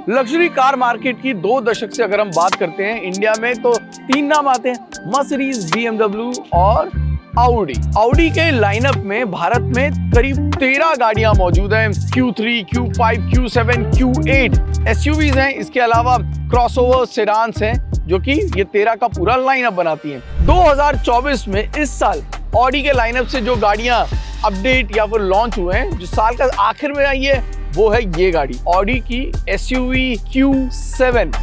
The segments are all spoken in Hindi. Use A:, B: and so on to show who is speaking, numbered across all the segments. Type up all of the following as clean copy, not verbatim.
A: लग्जरी कार मार्केट की 2 दशक से अगर हम बात करते हैं इंडिया में तो 3 नाम आते हैं, मर्सिडीज, BMW और ऑडी। ऑडी के लाइनअप में भारत में करीब 13 गाड़ियां मौजूद हैं। Q3, Q5, Q7, Q8 SUVs हैं। इसके अलावा क्रॉसओवर सेडान्स हैं जो कि ये 13 का पूरा लाइनअप बनाती हैं। 2024 में इस साल ऑडी के लाइनअप से जो गाड़ियां अपडेट या फिर लॉन्च हुए हैं, जो साल का आखिर में आई है, वो है ये गाड़ी ऑडी की एसयूवी Q7।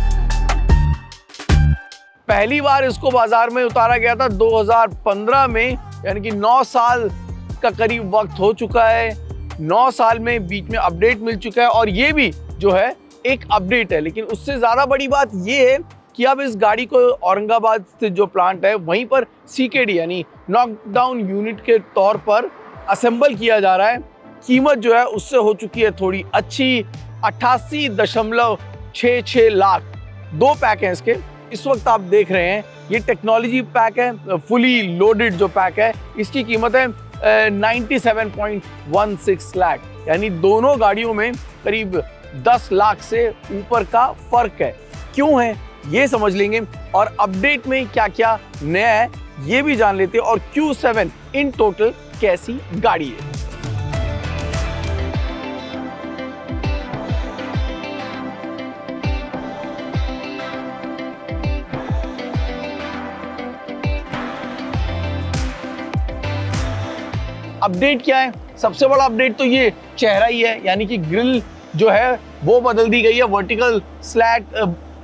A: पहली बार इसको बाजार में उतारा गया था 2015 में, यानी कि 9 साल का करीब वक्त हो चुका है। 9 साल में बीच में अपडेट मिल चुका है और ये भी जो है एक अपडेट है। लेकिन उससे ज़्यादा बड़ी बात ये है कि अब इस गाड़ी को औरंगाबाद से जो प्लांट है वहीं पर CKD यानी नॉकडाउन यूनिट के तौर पर असेंबल किया जा रहा है। कीमत जो है उससे हो चुकी है थोड़ी अच्छी, 88.66 लाख। 2 पैक हैं इसके। इस वक्त आप देख रहे हैं ये टेक्नोलॉजी पैक है, फुली लोडेड जो पैक है, इसकी कीमत है 97.16 लाख। यानी दोनों गाड़ियों में करीब 10 लाख से ऊपर का फर्क है। क्यों है ये समझ लेंगे और अपडेट में क्या क्या नया है ये भी जान लेते हैं और Q7 इन टोटल कैसी गाड़ी है। अपडेट क्या है? सबसे बड़ा अपडेट तो ये चेहरा ही है, यानी कि ग्रिल जो है वो बदल दी गई है, वर्टिकल स्लैट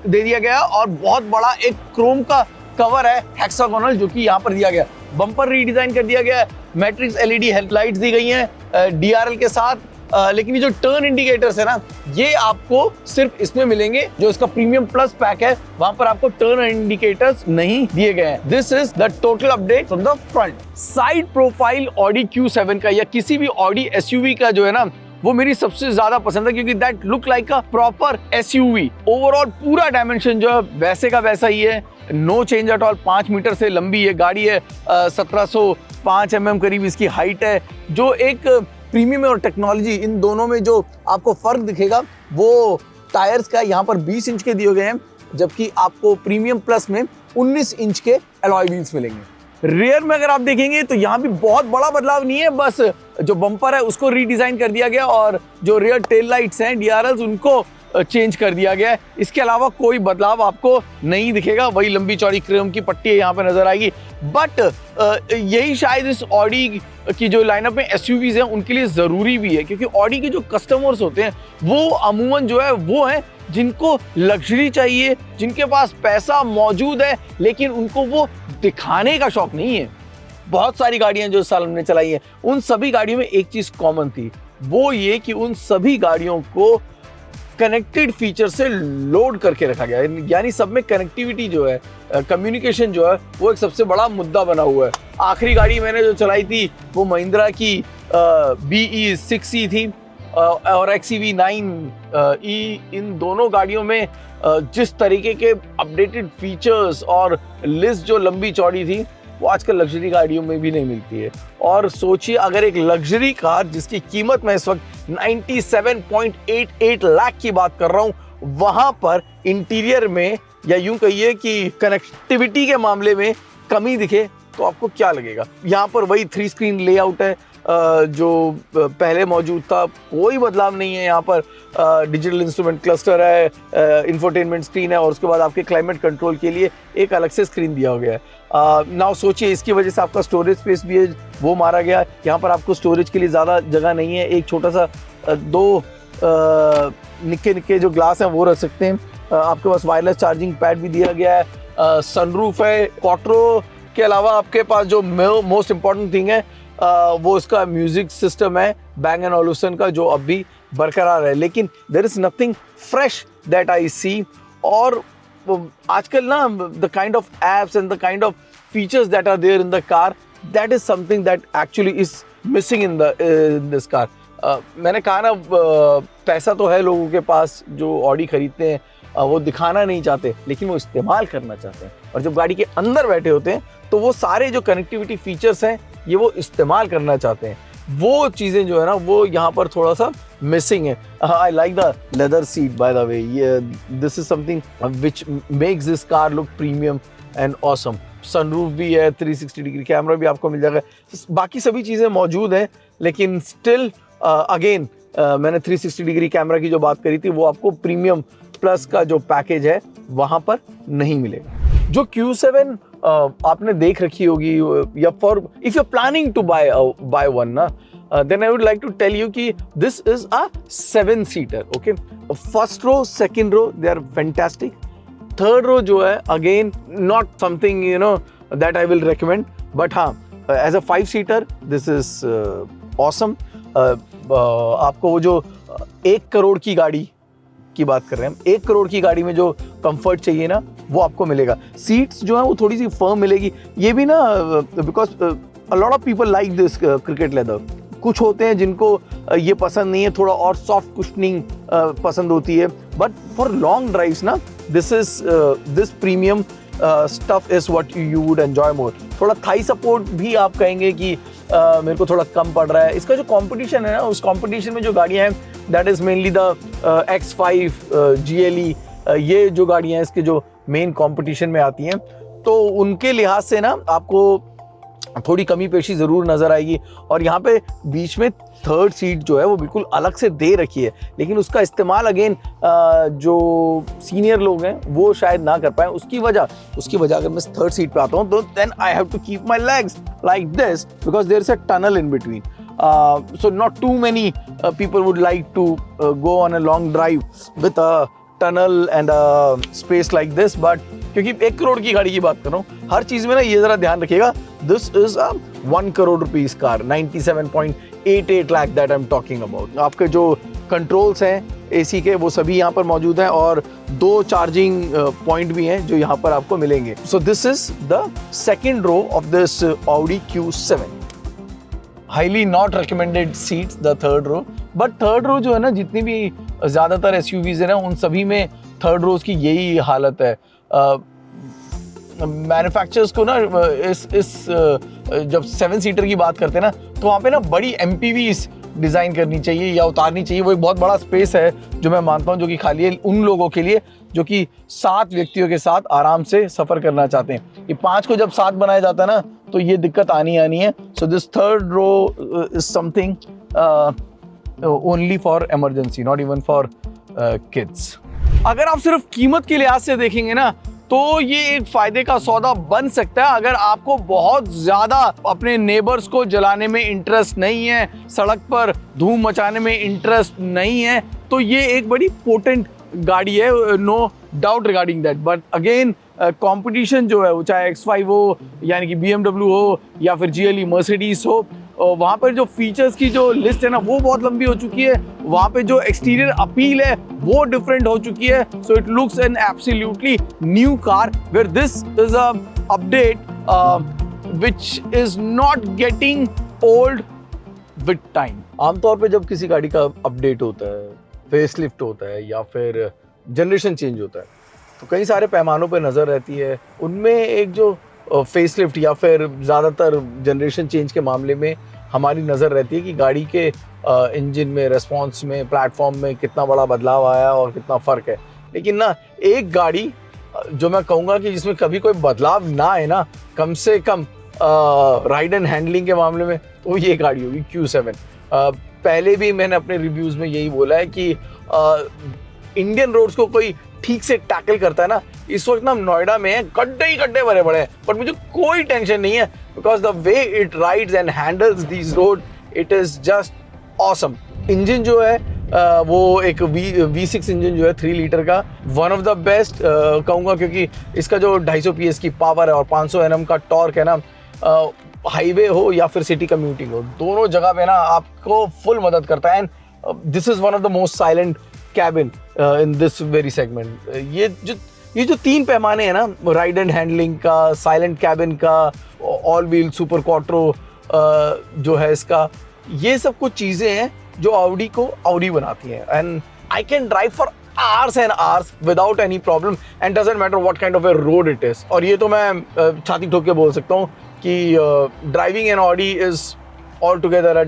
A: दे दिया गया और बहुत बड़ा एक क्रोम का कवर है हेक्सागोनल जो कि यहाँ पर दिया गया। बम्पर रीडिजाइन कर दिया गया है, मैट्रिक्स LED हेडलाइट्स दी गई हैं DRL के साथ। लेकिन ये जो टर्न इंडिकेटर्स है ना, ये आपको सिर्फ इसमें मिलेंगे। जो इसका प्रीमियम प्लस पैक है वहां पर आपको टर्न इंडिकेटर्स नहीं दिए गए हैं। This is the total update from the front. Side profile Audi Q7 का या किसी भी ऑडी SUV का जो है ना, वो मेरी सबसे ज्यादा पसंद है क्योंकि that look like a proper SUV। Overall पूरा डायमेंशन जो है वैसे का वैसा ही है, no change at all. 5 metre से लंबी ये गाड़ी है, 1705 mm करीब इसकी हाइट है। जो एक प्रीमियम और टेक्नोलॉजी, इन दोनों में जो आपको फर्क दिखेगा वो टायर्स का यहाँ पर 20 इंच के दिए गए हैं, जबकि आपको प्रीमियम प्लस में 19 इंच के अलॉय व्हील्स मिलेंगे। रियर में अगर आप देखेंगे तो यहाँ भी बहुत बड़ा बदलाव नहीं है, बस जो बम्पर है उसको रीडिजाइन कर दिया गया और जो रियर टेल लाइट्स हैं DRLs उनको चेंज कर दिया गया है। इसके अलावा कोई बदलाव आपको नहीं दिखेगा, वही लंबी चौड़ी क्रोम की पट्टी यहाँ पे नजर आएगी। बट यही शायद इस ऑडी की जो लाइनअप में SUVs हैं उनके लिए जरूरी भी है, क्योंकि ऑडी के जो कस्टमर्स होते हैं वो अमूमन जो है वो है जिनको लग्जरी चाहिए, जिनके पास पैसा मौजूद है लेकिन उनको वो दिखाने का शौक नहीं है। बहुत सारी गाड़ियां जो इस साल हमने चलाई हैं उन सभी गाड़ियों में एक चीज कॉमन थी, वो ये कि उन सभी गाड़ियों को कनेक्टेड फीचर से लोड करके रखा गया है। यानी सब में कनेक्टिविटी जो है, कम्युनिकेशन जो है वो एक सबसे बड़ा मुद्दा बना हुआ है। आखिरी गाड़ी मैंने जो चलाई थी वो महिंद्रा की BE6e थी और XEV9E। इन दोनों गाड़ियों में जिस तरीके के अपडेटेड फीचर्स और लिस्ट जो लंबी चौड़ी थी वो आजकल लग्जरी गाड़ियों में भी नहीं मिलती है। और सोचिए अगर एक लग्जरी कार जिसकी कीमत मैं इस वक्त 97.88 लाख की बात कर रहा हूँ, वहां पर इंटीरियर में या यूं कहिए कि कनेक्टिविटी के मामले में कमी दिखे तो आपको क्या लगेगा। यहाँ पर वही 3 स्क्रीन लेआउट है जो पहले मौजूद था, कोई बदलाव नहीं है। यहाँ पर डिजिटल इंस्ट्रूमेंट क्लस्टर है, इंफोटेनमेंट स्क्रीन है और उसके बाद आपके क्लाइमेट कंट्रोल के लिए एक अलग से स्क्रीन दिया गया है। नाउ सोचिए इसकी वजह से आपका स्टोरेज स्पेस भी है वो मारा गया। यहाँ पर आपको स्टोरेज के लिए ज़्यादा जगह नहीं है, एक छोटा सा 2 निक्के निक्के जो ग्लास हैं वो रख सकते हैं। आपके पास वायरलेस चार्जिंग पैड भी दिया गया है, सनरूफ है। क्वाट्रो के अलावा आपके पास जो मोस्ट इम्पॉर्टेंट थिंग है वो इसका म्यूजिक सिस्टम है, Bang & Olufsen का, जो अब भी बरकरार है। लेकिन there is nothing fresh that I see. और आजकल ना the kind of apps and the kind of features that are there in the car, that is something that actually is missing in this car. मैंने कहा ना, पैसा तो है लोगों के पास जो ऑडी खरीदते हैं, वो दिखाना नहीं चाहते लेकिन वो इस्तेमाल करना चाहते हैं। और जब गाड़ी के अंदर बैठे होते हैं तो वो सारे जो कनेक्टिविटी फीचर्स हैं ये वो इस्तेमाल करना चाहते हैं। वो चीज़ें जो है ना वो यहाँ पर थोड़ा सा missing है. I like the leather seat by the way. Yeah, this is something which makes this car look premium and awesome. Sunroof भी है, 360 डिग्री कैमरा भी आपको मिल जाएगा. बाकी सभी चीज़ें मौजूद हैं, लेकिन स्टिल अगेन मैंने 360 डिग्री कैमरा की जो बात करी थी वो आपको प्रीमियम प्लस का जो पैकेज है वहाँ पर नहीं मिलेगा. जो Q7 आपने देख रखी होगी या for if you are planning to buy one ना, then I would like to tell you कि this is a 7-seater. Okay, first row, second row, they are fantastic. Third row जो है again not something that I will recommend, but हाँ as a 5-seater this is awesome. आपको वो जो 1 करोड़ की गाड़ी की बात कर रहे हैं हम, 1 करोड़ की गाड़ी में जो कंफर्ट चाहिए ना वो आपको मिलेगा. सीट्स जो है वो थोड़ी सी फर्म मिलेगी. ये भी ना because a lot of people like this cricket leather. कुछ होते हैं जिनको ये पसंद नहीं है, थोड़ा और सॉफ्ट कुशनिंग पसंद होती है. बट फॉर लॉन्ग ड्राइव्स ना this premium stuff is what you would enjoy मोर. थोड़ा थाई सपोर्ट भी आप कहेंगे कि मेरे को थोड़ा कम पड़ रहा है. इसका जो कंपटीशन है ना, उस कंपटीशन में जो गाड़ियां हैं that is mainly the X5 GLE. ये जो गाड़ियां हैं इसके जो मेन कंपटीशन में आती हैं, तो उनके लिहाज से ना आपको थोड़ी कमी पेशी ज़रूर नज़र आएगी. और यहाँ पे बीच में 3rd सीट जो है वो बिल्कुल अलग से दे रखी है, लेकिन उसका इस्तेमाल अगेन जो सीनियर लोग हैं वो शायद ना कर पाए. उसकी वजह अगर मैं 3rd सीट पे आता हूँ तो then I have to keep my legs like this because there is a tunnel in between. So not too many people would like to go on a long drive with a tunnel and a space like this, but क्योंकि 1 करोड़ की गाड़ी की बात कर रहा हूँ, हर चीज़ में ना ये ज़रा ध्यान रखिएगा. This is a 1 crore rupees car, 97.88 lakh that I am talking about. आपके जो कंट्रोल्स हैं एसी के वो सभी यहाँ पर मौजूद हैं और 2 चार्जिंग पॉइंट भी हैं जो यहाँ पर आपको मिलेंगे. So this is the second row of this Audi Q7. Highly not recommended seats the 3rd row. But 3rd row जो है ना, जितनी भी ज़्यादातर SUVs है ना उन सभी में 3rd रोज की यही हालत है. मैन्युफैक्चरर्स को ना इस जब 7-सीटर की बात करते हैं ना तो वहाँ पे ना बड़ी MPVs डिज़ाइन करनी चाहिए या उतारनी चाहिए. वो एक बहुत बड़ा स्पेस है जो मैं मानता हूँ जो कि खाली है उन लोगों के लिए जो कि 7 व्यक्तियों के साथ आराम से सफ़र करना चाहते हैं. ये 5 को जब 7 बनाया जाता है ना तो ये दिक्कत आनी है. So this 3rd row is something only for emergency, not even for kids. अगर आप सिर्फ कीमत के लिहाज से देखेंगे ना तो ये एक फायदे का सौदा बन सकता है. अगर आपको बहुत ज्यादा अपने नेबर्स को जलाने में इंटरेस्ट नहीं है, सड़क पर धूम मचाने में इंटरेस्ट नहीं है, तो ये एक बड़ी पोटेंट गाड़ी है, no doubt regarding that. But again competition जो है वो चाहे X5 हो यानी कि BMW हो या फिर GLE मर्सिडीज हो, वहाँ पर जो फीचर्स की जो लिस्ट है ना वो बहुत लंबी हो चुकी है. वहाँ पे जो एक्सटीरियर अपील है वो डिफरेंट हो चुकी है. So it looks an absolutely new car where this is a update which is not getting old with time. आमतौर पे जब किसी गाड़ी का अपडेट होता है, फेसलिफ्ट होता है या फिर जनरेशन चेंज होता है तो कई सारे पैमानों पे नज़र रहती है. उनमें एक जो फेसलिफ्ट या फिर ज़्यादातर जनरेशन चेंज के मामले में हमारी नज़र रहती है कि गाड़ी के इंजन में, रिस्पॉन्स में, प्लेटफॉर्म में कितना बड़ा बदलाव आया और कितना फ़र्क है. लेकिन ना एक गाड़ी जो मैं कहूँगा कि जिसमें कभी कोई बदलाव ना आए ना, कम से कम राइड एंड हैंडलिंग के मामले में, तो ये गाड़ी होगी Q7. पहले भी मैंने अपने रिव्यूज़ में यही बोला है कि इंडियन रोड्स को कोई ठीक से टैकल करता है ना. इस वक्त ना हम नोएडा में गड्ढे ही गड्ढे भरे पड़े हैं, बट मुझे कोई टेंशन नहीं है because the way it rides and handles these road, it is just awesome. Engine जो है वो एक V6 इंजन जो है 3 लीटर का, वन ऑफ द बेस्ट कहूँगा, क्योंकि इसका जो 250 PS की पावर है और 500 Nm का टॉर्क है ना, हाईवे हो या फिर सिटी कम्यूटिंग हो, दोनों जगह पे ना आपको फुल मदद करता है. And this is one of the most silent cabin in this very segment. ये जो 3 पैमाने हैं ना, राइड एंड हैंडलिंग का, साइलेंट कैबिन का, ऑल व्हील सुपर क्वाट्रो जो है इसका, ये सब कुछ चीज़ें हैं जो Audi को Audi बनाती हैं. And I can drive for hours and hours without any problem and doesn't matter what kind of a road it is. और ये तो मैं छाती ठोक के बोल सकता हूँ कि driving an Audi is altogether a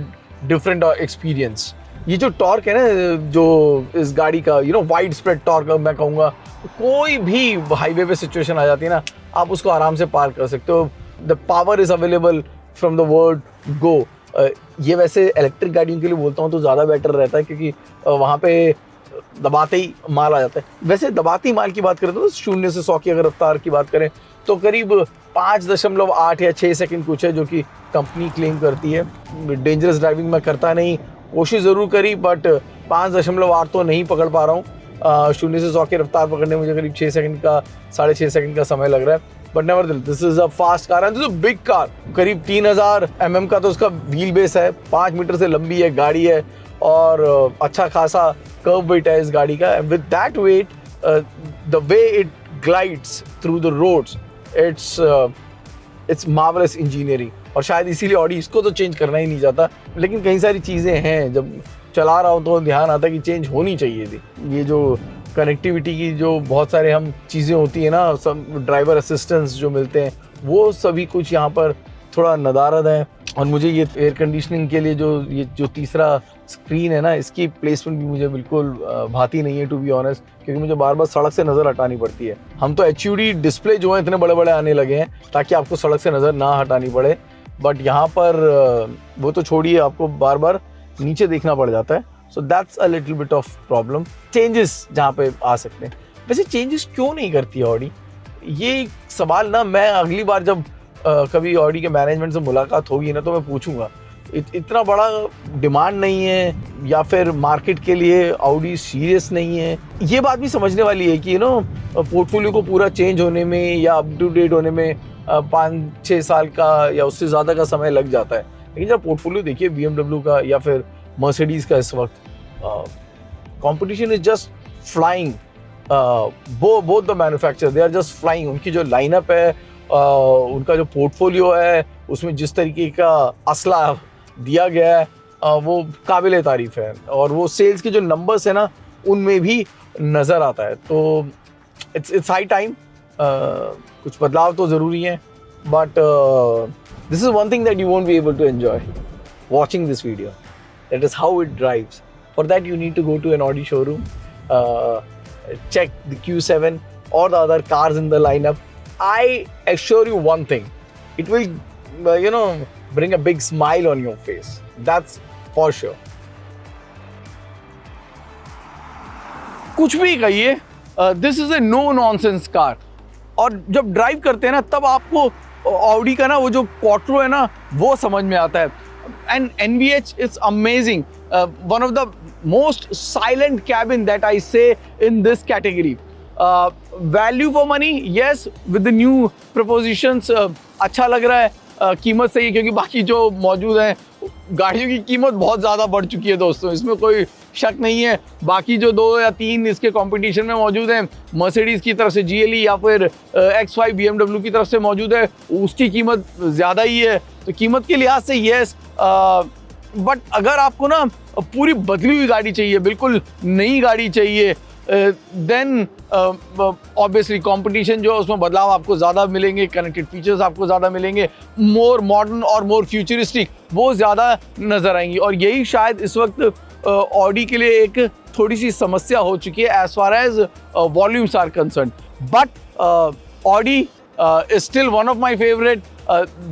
A: different experience. ये जो टॉर्क है ना जो इस गाड़ी का वाइड स्प्रेड टॉर्क मैं कहूँगा, कोई भी हाईवे पे सिचुएशन आ जाती है ना, आप उसको आराम से पार कर सकते हो। The power is available from the word go. ये वैसे इलेक्ट्रिक गाड़ियों के लिए बोलता हूँ तो ज़्यादा बेटर रहता है, क्योंकि वहाँ पे दबाते ही माल आ जाता है। वैसे दबाते ही माल की बात करें तो 0 से 100 की अगर रफ्तार की बात करें तो करीब 5.8 या 6 सेकंड कुछ है, जो कि कंपनी क्लेम करती है। डेंजरस ड्राइविंग मैं करता नहीं, कोशिश ज़रूर करी, बट 5.8 तो नहीं पकड़ पा रहा हूँ। 0 से 100 की रफ्तार पकड़ने में मुझे करीब 6 सेकंड का 6.5 सेकंड का समय लग रहा है। But nevertheless this is a fast car and this is a big car. करीब 3000 mm का तो उसका व्हील बेस है, 5 मीटर से लंबी है गाड़ी है, और अच्छा खासा कर्व वेट है इस गाड़ी का। With that weight, the way it glides through the roads, it's marvellous engineering. और शायद इसीलिए ऑडी इसको तो चेंज करना ही नहीं चाहता, लेकिन कई सारी चीज़ें हैं जब चला रहा हूँ तो ध्यान आता है कि चेंज होनी चाहिए थी। ये जो कनेक्टिविटी की जो बहुत सारे हम चीज़ें होती हैं ना, सब ड्राइवर असिस्टेंस जो मिलते हैं, वो सभी कुछ यहाँ पर थोड़ा नदारद है। और मुझे ये एयर कंडीशनिंग के लिए जो तीसरा स्क्रीन है ना, इसकी प्लेसमेंट भी मुझे बिल्कुल भाती नहीं है टू बी ऑनेस्ट, क्योंकि मुझे बार बार सड़क से नज़र हटानी पड़ती है। हम तो HUD डिस्प्ले जो है इतने बड़े बड़े आने लगे हैं ताकि आपको सड़क से नज़र ना हटानी पड़े, बट यहाँ पर वो तो छोड़िए, आपको बार बार नीचे देखना पड़ जाता है। So that's a little bit of problem. Changes जहाँ पे आ सकते हैं, वैसे चेंजेस क्यों नहीं करती है ऑडी, ये सवाल ना मैं अगली बार जब कभी ऑडी के मैनेजमेंट से मुलाकात होगी ना तो मैं पूछूंगा। इतना बड़ा डिमांड नहीं है, या फिर मार्केट के लिए ऑडी सीरियस नहीं है? ये बात भी समझने वाली है कि पोर्टफोलियो को पूरा चेंज होने में या अप टू डेट होने में 5-6 साल का या उससे ज़्यादा का समय लग जाता है। लेकिन जब पोर्टफोलियो देखिए BMW का या फिर मर्सिडीज़ का, इस वक्त competition is just flying. Both the manufacturer they are just flying. उनकी जो लाइनअप है, उनका जो पोर्टफोलियो है, उसमें जिस तरीके का असला दिया गया है, वो काबिल तारीफ है। और वो सेल्स के जो नंबर्स है ना, उनमें भी नज़र आता है। तो इट्स हाई टाइम, कुछ बदलाव तो ज़रूरी है, but this is one thing that you won't be able to enjoy watching this video. That is how it drives. For that you need to go to an Audi showroom, check the Q7 or the other cars in the lineup. I assure you one thing, it will bring a big smile on your face. That's for sure. कुछ भी कहिए, this is a no nonsense car. और जब ड्राइव करते हैं ना, तब आपको ऑडी का ना वो जो क्वाट्रो है ना, वो समझ में आता है। And NVH is amazing. One of the most silent cabin that I say in this category. Value for money, yes, with the new propositions, अच्छा लग रहा है। कीमत सही है, क्योंकि बाकी जो मौजूद हैं गाड़ियों की कीमत बहुत ज़्यादा बढ़ चुकी है दोस्तों, इसमें कोई शक नहीं है। बाकी जो 2 या 3 इसके कंपटीशन में मौजूद हैं, मर्सिडीज़ की तरफ से GLE या फिर X5 BMW की तरफ से मौजूद है, उसकी कीमत ज़्यादा ही है। तो कीमत के लिहाज से येस, बट अगर आपको ना पूरी बदली हुई गाड़ी चाहिए, बिल्कुल नई गाड़ी चाहिए, देन ऑब्वियसली कंपटीशन जो है उसमें बदलाव आपको ज़्यादा मिलेंगे, कनेक्टेड फीचर्स आपको ज़्यादा मिलेंगे, मोर मॉडर्न और मोर फ्यूचरिस्टिक वो ज़्यादा नज़र आएंगी। और यही शायद इस वक्त ऑडी के लिए एक थोड़ी सी समस्या हो चुकी है as far as volumes are concern. But Audi is still one of my favourite.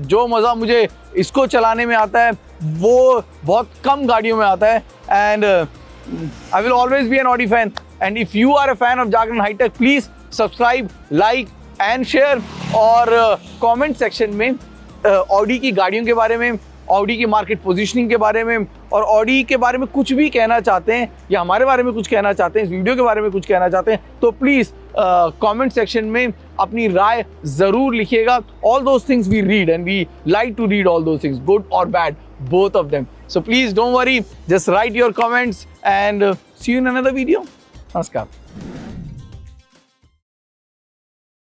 A: जो मज़ा मुझे इसको चलाने में आता है वो बहुत कम गाड़ियों में आता है। And I will always be an Audi fan. And if you are a fan of Jagran hitech, please subscribe, like and share, और कमेंट सेक्शन में ऑडी की गाड़ियों के बारे में, ऑडी की मार्केट पोजीशनिंग के बारे में, और ऑडी के बारे में कुछ भी कहना चाहते हैं या हमारे बारे में कुछ कहना चाहते हैं, इस वीडियो के बारे में कुछ कहना चाहते हैं, तो प्लीज़ कमेंट सेक्शन में अपनी राय ज़रूर लिखिएगा। All those things we read and we like to read all those things, good और bad, both of them. So please don't worry, just write your comments and see you in another video. Namaskar.